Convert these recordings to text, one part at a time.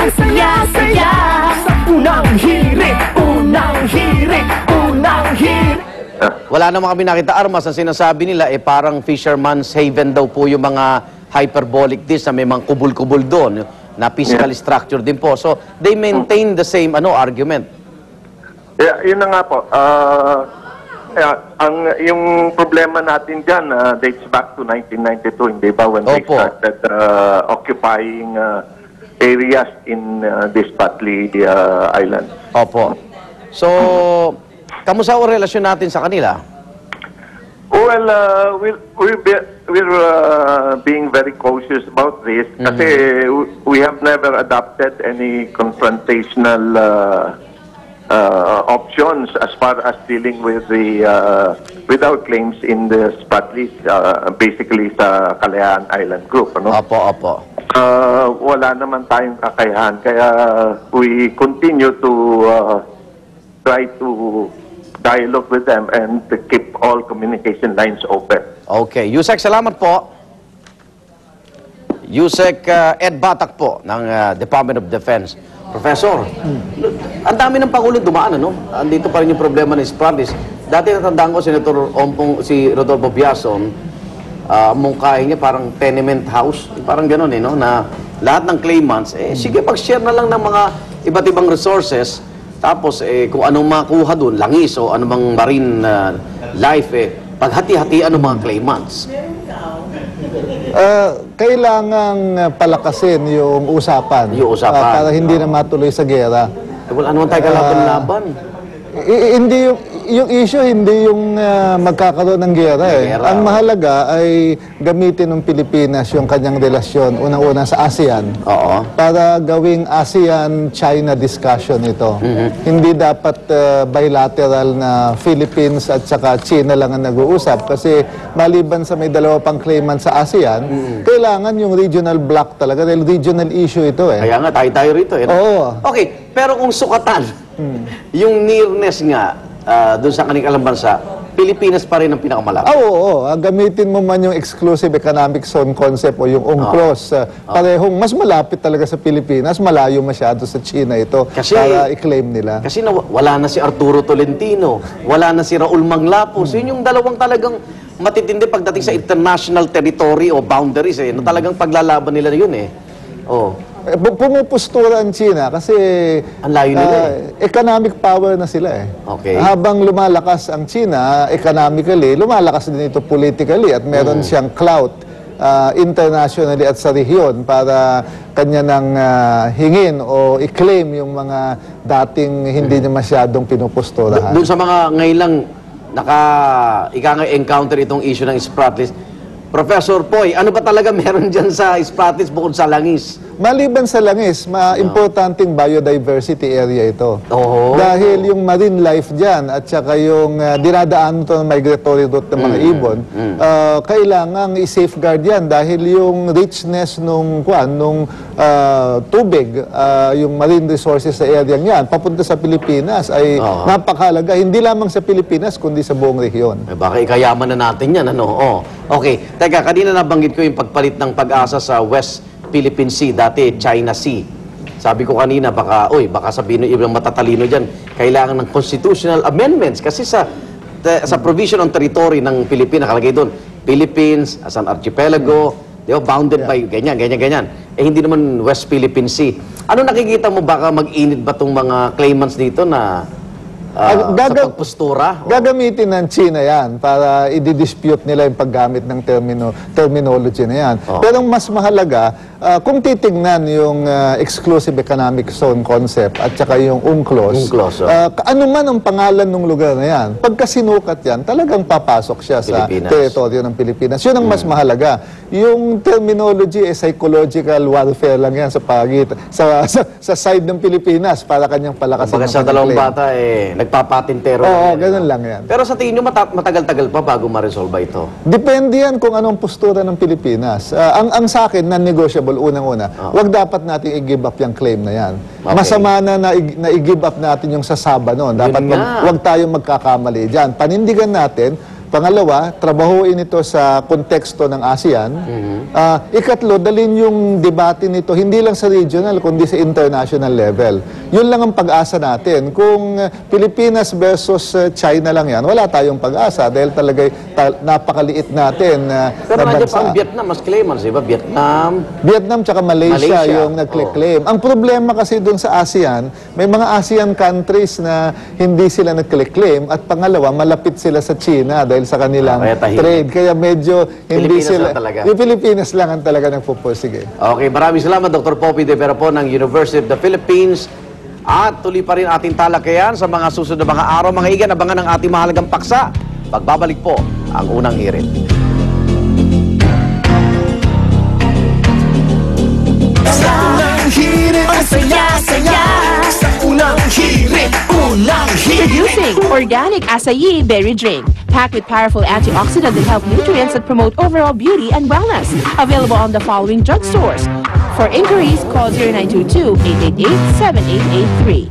Ang saya-saya sa unang hirit, unang hirit, unang hirit. Wala naman kami nakita armas. Ang sinasabi nila, parang fisherman's haven daw po yung mga hyperbolic disc na may mga kubul-kubul doon na physically structured din po. So, they maintain the same argument. Yeah, yun na nga po. Yung problema natin dyan dates back to 1992, hindi ba? When they started occupying areas in this Spratly Island. Opo. So, kamusta ang relasyon natin sa kanila? Well, we're being very cautious about this kasi we have never adopted any confrontational options as far as dealing with our claims in the Spratly, basically sa Kalayaan Island Group. Ano? Opo. Wala naman tayong kakayahan kaya we continue to try to dialogue with them and to keep all communication lines open. Okay. Yusek, salamat po. Yusek Ed Batak po ng Department of Defense. Professor, ang dami ng Pangulo dumaan, ano? Andito pa rin yung problema ng Spratly. Dati natandaan ko, si Rodolfo Biason, mungkahin niya parang tenement house. Parang gano'n, no? Na lahat ng claimants, sige, pag-share na lang ng mga iba't ibang resources. Tapos, kung anong makuha doon, langis o anumang marine life, paghati-hatian ng mga claimants. Kailangang palakasin yung usapan. Para hindi na matuloy sa gera. Wala naman tayo kalaban-laban. Hindi yung issue, hindi yung magkakaroon ng gera. Ang mahalaga ay gamitin ng Pilipinas yung kanyang relasyon, unang-una sa ASEAN. Para gawing ASEAN-China discussion ito. Hindi dapat bilateral na Philippines at saka China lang ang nag-uusap. Kasi maliban sa may dalawa pang claimant sa ASEAN, kailangan yung regional block talaga. Dahil regional issue ito. Kaya nga, tayo rito. Oo. Okay, pero kung sukatan, yung nearness nga, doon sa kanilang bansa, Pilipinas pa rin ang pinakamalapit. Oo. Gamitin mo man yung exclusive economic zone concept o yung UNCLOS. Parehong mas malapit talaga sa Pilipinas, malayo masyado sa China ito para i-claim nila. Kasi wala na si Arturo Tolentino, wala na si Raul Manglapos. Yun yung dalawang talagang matitindi pagdating sa international territory o boundaries. Na talagang paglalaban nila yun. Pumupustura ang China kasi ang layo nila economic power na sila Okay. Habang lumalakas ang China economically, lumalakas din ito politically at meron siyang clout internationally at sa rehiyon para kanya nang hingin o i-claim yung mga dating hindi niya masyadong pinupusturahan. Doon sa mga ngayon lang encounter itong issue ng Spratly, Professor Poy, ano ba talaga meron dyan sa Spratly bukod sa langis? Maliban sa langis, importanteng biodiversity area ito. Dahil yung marine life dyan at saka yung dinadaan ito ng migratory route ng mga ibon, kailangan i-safeguard yan dahil yung richness nung tubig, yung marine resources sa area yan, papunta sa Pilipinas ay napakahalaga. Hindi lamang sa Pilipinas, kundi sa buong rehiyon. Baka ikayaman na natin yan, ano? Okay, teka, kanina nabanggit ko yung pagpalit ng Pag-asa sa West Philippine Sea, dati China Sea. Sabi ko kanina, baka sabihin ng ibang matatalino dyan, kailangan ng constitutional amendments kasi sa provision ng territory ng Pilipinas, nakalagay doon, Philippines as an archipelago, bounded by ganyan. Hindi naman West Philippine Sea. Ano nakikita mo, baka mag-init ba itong mga claimants dito na sa pagpostura? Gagamitin ng China yan para i-dispute nila yung paggamit ng terminology na yan. Pero ang mas mahalaga, kung titignan yung exclusive economic zone concept at saka yung UNCLOS, ano man ang pangalan ng lugar na yan, pagka sinukat yan, talagang papasok siya sa teritoryo ng Pilipinas. Yun ang mas mahalaga. Yung terminology psychological warfare lang yan sa side ng Pilipinas para kanyang palakasin. Pagka sa dalawang bata, nagpapatintero. Ganun lang yan. Pero sa tingin nyo, matagal-tagal pa bago ma-resolve ito? Depende yan kung anong postura ng Pilipinas. Ang sa akin, non-negotiable, unang-una, wag dapat natin i-give up yung claim na yan. Masama na i-give up natin yung sasaba noon. Dapat wag tayong magkakamali dyan. Panindigan natin Pangalawa, trabahuin ito sa konteksto ng ASEAN. Ikatlo, dalhin yung debate nito hindi lang sa regional, kundi sa international level. Yun lang ang pag-asa natin. Kung Pilipinas versus China lang yan, wala tayong pag-asa dahil talaga napakaliit natin na Pero nandiyan pa ang bansa. Vietnam, mas claimants, di ba? Vietnam tsaka Malaysia Malaysia, yung nag-claim. Ang problema kasi doon sa ASEAN, may mga ASEAN countries na hindi sila nag-claim at pangalawa, malapit sila sa China dahil sa kanilang Kaya tahimik. trade. Kaya medyo hindi Pilipinas sila... lang talaga. Yung Pilipinas lang ang talaga nagpupursige. Okay, maraming salamat Dr. Poppy De Vera po ng University of the Philippines. At tuloy pa rin ating talakayan sa mga susunod na mga araw. Mga igan, abangan ang ating mahalagang paksa. Pagbabalik po ang unang hirit. Sa unang hirit, ang saya-saya. Sa unang hirit, unang hirit. Introducing Organic Acai Berry Drink, packed with powerful antioxidant and health nutrients that promote overall beauty and wellness. Available on the following drugstores. For inquiries, call 0922-888-7883.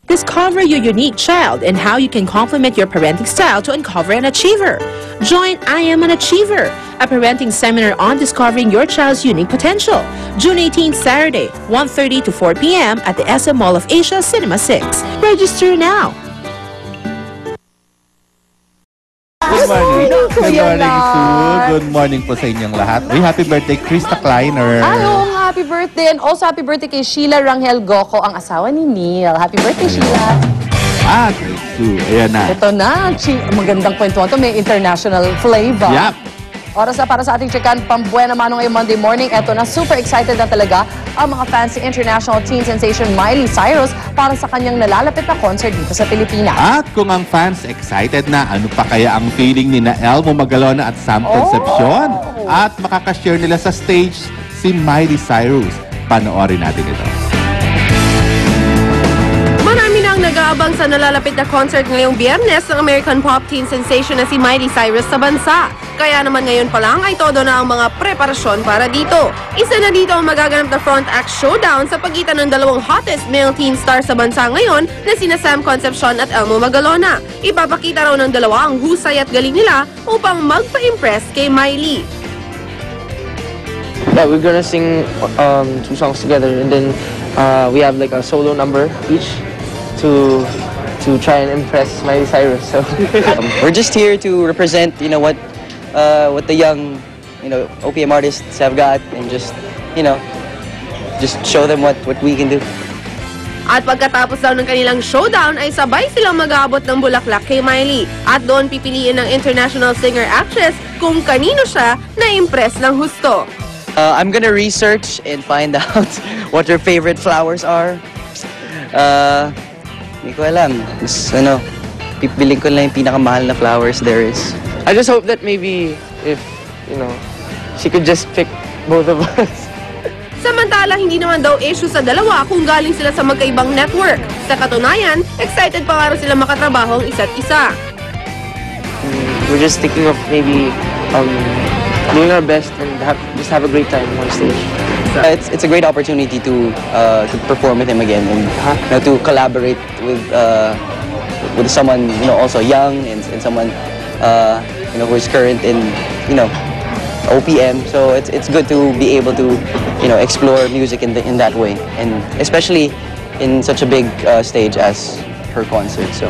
Discover your unique child and how you can complement your parenting style to uncover an achiever. Join I Am an Achiever, a parenting seminar on discovering your child's unique potential. June 18th, Saturday, 1:30 to 4 p.m. at the SM Mall of Asia, Cinema 6. Register now. Good morning. Good Kuya morning, Lars. Sue. Good morning po sa inyong lahat. Uy, happy birthday, Krista Kleiner. Ano, happy birthday. And also happy birthday kay Sheila Rangel Goco, ang asawa ni Neil. Happy birthday, Sheila. Great, Sue. Ayan na. Ito na, magandang kwentuhan to. May international flavor. Yup. Oras na para sa ating checkan pambuena mano ngayong Monday morning. Ito na, super excited na talaga ang mga fans ni international teen sensation Miley Cyrus para sa kanyang nalalapit na concert dito sa Pilipinas. At kung ang fans excited na, ano pa kaya ang feeling ni na Elmo Magalona at Sam Concepcion? At makakashare nila sa stage si Miley Cyrus. Panoorin natin ito. Marami na ang nag-aabang sa nalalapit na concert ngayong Biyernes ng American pop teen sensation na si Miley Cyrus sa bansa. Kaya naman ngayon pa lang ay todo na ang mga preparasyon para dito. Isa na dito ang magaganap na front act showdown sa pagitan ng dalawang hottest male teen stars sa bansa ngayon na sina Sam Concepcion at Elmo Magalona. Ipapakita raw ng dalawa ang husay at galing nila upang magpa-impress kay Miley. Yeah, we're gonna sing 2 songs together, and then we have like a solo number each to try and impress Miley Cyrus. So We're just here to represent, what the young, OPM artists have got, and just show them what we can do. At pagkatapos daw ng kanilang showdown ay sabay silang mag-aabot ng bulaklak kay Miley. At doon pipiliin ng international singer-actress kung kanino siya na-impress ng husto. I'm gonna research and find out what her favorite flowers are. Hindi ko alam. Pipiling ko lang yung pinakamahal na flowers there is. I just hope that maybe if, she could just pick both of us. Samantala, hindi naman daw issue sa dalawa kung galing sila sa magkaibang network. Sa katunayan, excited pa nga sila makatrabaho ang isa't isa. We're just thinking of maybe doing our best and just have a great time on stage. It's a great opportunity to perform with him again and to collaborate with someone also young and someone who is current in OPM. So it's good to be able to explore music in that way, and especially in such a big stage as her concert. So.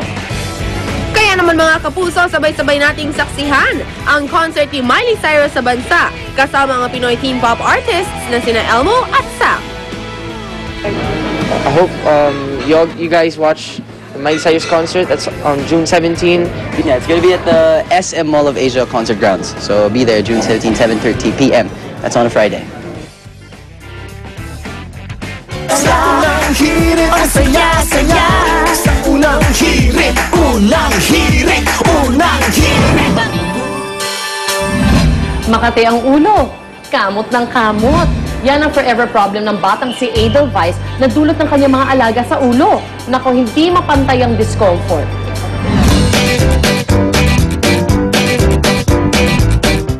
Kaya naman mga kapuso, sabay-sabay nating saksihan ang concert ni Miley Cyrus sa bansa kasama ang Pinoy teen pop artists na sina Elmo at Sam. I hope you guys watch the Miley Cyrus concert. That's on June 17. Yeah, it's gonna be at the SM Mall of Asia Concert Grounds. So be there June 17, 7:30 p.m. That's on a Friday. Sa unang hirit, ang saya-saya. Sa unang hirit, unang hirit, unang hirit. Makati ang ulo, kamot ng kamot. Yan ang forever problem ng batang si Edelweiss na dulot ng kanyang mga alaga sa ulo. Nako, hindi mapantay ang discomfort.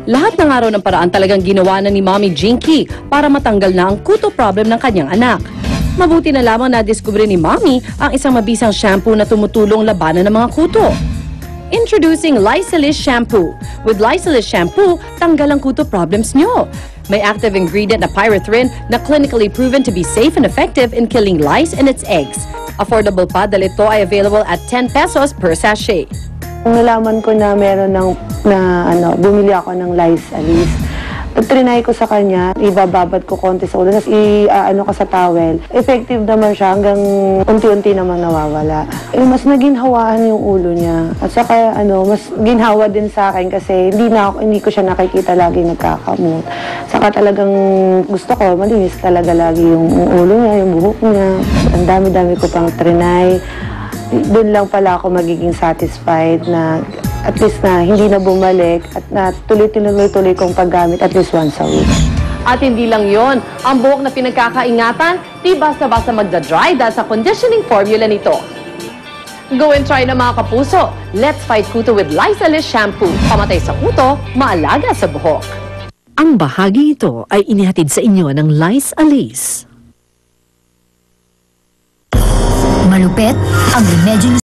Lahat ng araw ng paraan talagang ginawa na ni Mommy Jinky para matanggal na ang kuto problem ng kanyang anak. Mabuti na lamang na-discover ni Mommy ang isang mabisang shampoo na tumutulong labanan ng mga kuto. Introducing Lysalis Shampoo. With Lysalis Shampoo, tanggal ang kuto problems nyo. May active ingredient na pyrethrin na clinically proven to be safe and effective in killing lice and its eggs. Affordable pa dahil ito ay available at 10 pesos per sachet. Nalaman ko na meron bumili ako ng Lysalis. Trinay ko sa kanya, ibababad ko konti sa ulo, tapos ko sa towel. Effective naman siya hanggang unti-unti namang nawawala. Mas naginhawaan yung ulo niya. At saka mas ginhawa din sa akin kasi hindi ko siya nakikita lagi nagkakamot. Saka talagang gusto ko, malinis talaga lagi yung ulo niya, yung buhok niya. Ang dami-dami ko pang trinay. Doon lang pala ako magiging satisfied na at least na hindi na bumalik at na tuloy-tuloy kong paggamit at least once a week. At hindi lang yon, ang buhok na pinagkakaingatan, di basta-basta magda-dry dahil sa conditioning formula nito. Go and try na mga kapuso. Let's fight kuto with Lysalis Shampoo. Pamatay sa kuto, maalaga sa buhok. Ang bahagi ito ay inihatid sa inyo ng Lysalis. Malupet ang remedyo